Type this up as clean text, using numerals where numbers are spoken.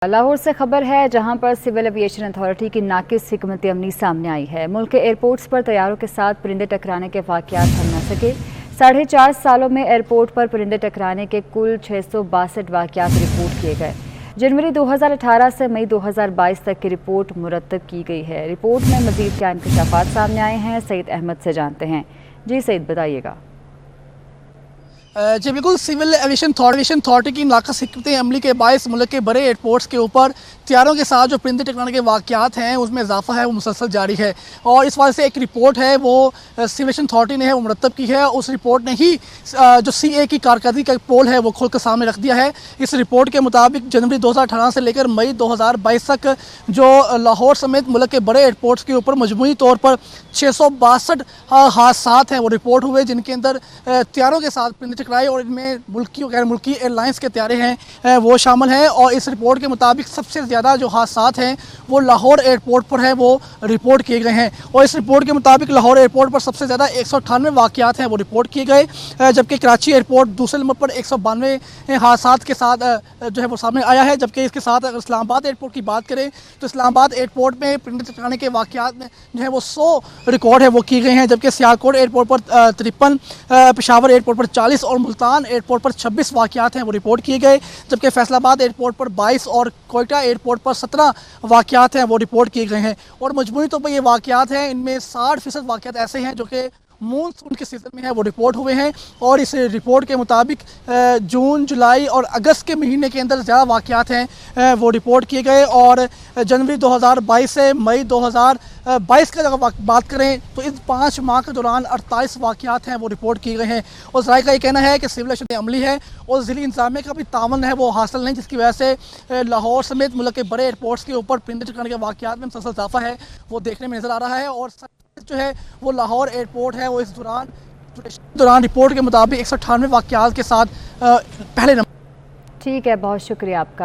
लाहौर से खबर है जहां पर सिविल एविएशन अथॉरिटी की नाकिस हिकमत अमली सामने आई है। मुल्क के एयरपोर्ट्स पर तैयारों के साथ परिंदे टकराने के वाकयात थम न सके। 4.5 सालों में एयरपोर्ट पर परिंदे टकराने के कुल 662 वाकयात रिपोर्ट किए गए। जनवरी 2018 से मई 2022 तक की रिपोर्ट मुरतब की गई है। रिपोर्ट में मजीद क्या इंकशाफात सामने आए हैं, सईद अहमद से जानते हैं। जी सईद, बताइएगा। जी बिल्कुल, सिविल एविएशन अथॉरिटी की नाकस हिकमत अमली के बायस मुल्क के बड़े एयरपोर्ट्स के ऊपर तैयारों के साथ जो परिंदे टकराने के वाकयात हैं उसमें इजाफा है, वो मुसलसल जारी है। और इस वजह से एक रिपोर्ट है वो सिविल एविएशन अथॉरिटी ने वो मुरतब की है। उस रिपोर्ट ने ही जो CA की कारकर्दगी का पोल है वो खोल कर सामने रख दिया है। इस रिपोर्ट के मुताबिक जनवरी 2018 से लेकर मई 2022 तक जो लाहौर समेत मुल्क के बड़े एयरपोर्ट्स के ऊपर मजमूई तौर पर 662 हादसात हैं वो रिपोर्ट हुए, जिनके अंदर तैयारों के साथ परिंदे टकराए और इनमें मुल्की और गैर मुल्की एयरलाइंस के तैयारे हैं वो शामिल हैं। और इस रिपोर्ट के मुताबिक सबसे ज़्यादा जो हादसात हैं वो लाहौर एयरपोर्ट पर है वो रिपोर्ट किए गए हैं। और इस रिपोर्ट के मुताबिक लाहौर एयरपोर्ट पर सबसे ज़्यादा 198 वाकयात हैं वो रिपोर्ट किए गए, जबकि कराची एयरपोर्ट दूसरे नंबर पर 192 हादसात के साथ जो है वो सामने आया है। जबकि इसके साथ अगर इस्लामाबाद एयरपोर्ट की बात करें तो इस्लामाबाद एयरपोर्ट में परिंदे टकराने के वाकयात में जो है वो 100 रिकॉर्ड है वो किए गए हैं। जबकि सियालकोट एयरपोर्ट पर 53, पेशावर एयरपोर्ट पर 40 और मुल्तान एयरपोर्ट पर 26 वाकयात हैं वो रिपोर्ट किए गए। जबकि फैसलाबाद एयरपोर्ट पर 22 और कोयटा एयरपोर्ट पर 17 वाकयात हैं वो रिपोर्ट किए गए हैं। और मजमूई तौर पर ये वाकयात हैं, इनमें 60% वाकयात ऐसे हैं जो कि मानसून के सीज़न में है वो रिपोर्ट हुए हैं। और इस रिपोर्ट के मुताबिक जून, जुलाई और अगस्त के महीने के अंदर ज़्यादा वाकयात हैं वो रिपोर्ट किए गए। और जनवरी 2022 से मई 2022 का अगर बात करें तो इस 5 माह के दौरान 48 वाकयात हैं वो रिपोर्ट किए गए हैं। और ज़राए का ये कहना है कि सिविल एविएशन अमली है और ज़िली इंतज़ामिया का भी तावन है वो हासिल नहीं, जिसकी वजह से लाहौर समेत मुल्क के बड़े एयरपोर्ट्स के ऊपर परिंदे टकराने के वाकयात में मुसलसल इजाफा है वो देखने में नज़र आ रहा है। और जो है वो लाहौर एयरपोर्ट है वो इस दौरान रिपोर्ट के मुताबिक 198 वाकयात के साथ पहले नंबर। ठीक है, बहुत शुक्रिया आपका।